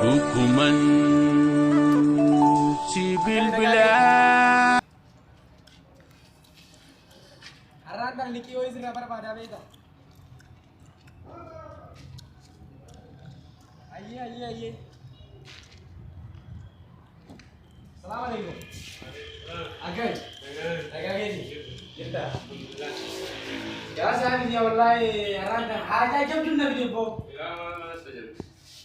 hukuman si bilbilan. Arranca el líquido y se para beta. Ahí. Assalamualaikum. Agak ni. Kita. Ya saya ni wallahi arranca. Aja jam tu nabi jumpa.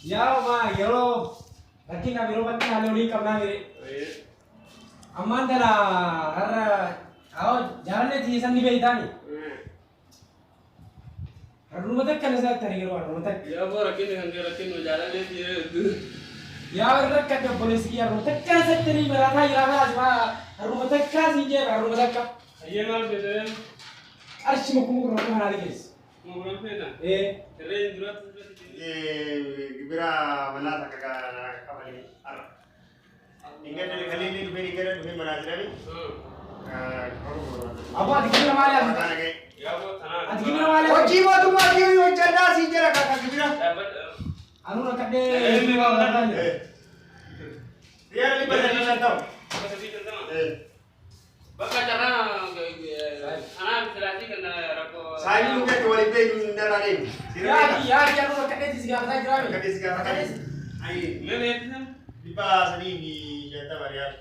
Ya ma yelo. Lagi nabi robat ni halu ni kamna mere. Aman tera har jalan ni थी संदी बेइता ni. Rumah tak kan saya tarik rumah tak. Ya bo rakin jalan ni थी Ya orang kata polisi ya rumah tak kan saya tarik berapa ya rumah tak kan sih je rumah tak kan. ये माल बेचें Arsh mukum rumah hari guys. Mughal पे ना तेरे जरूरत ये गिरा बना था का वाली अर इंगे तेरे खाली नहीं मेरी करे तुम्हें बना दे रही अब अधिक में हमारे बना के या वो थाना अधिक में हमारे ओ जी वो तुम आगे वो चला सीधे रखा था गिरा anu nak kade यार नहीं बना लेता हूँ बस अभी चलता ना बका चला थाना विश्रांति करना रखो साइड लोग के वाली पे इंदर आ रही ya anu nak kade sih kita jalan कभी इसका आई मैं di pas ini di jatah varian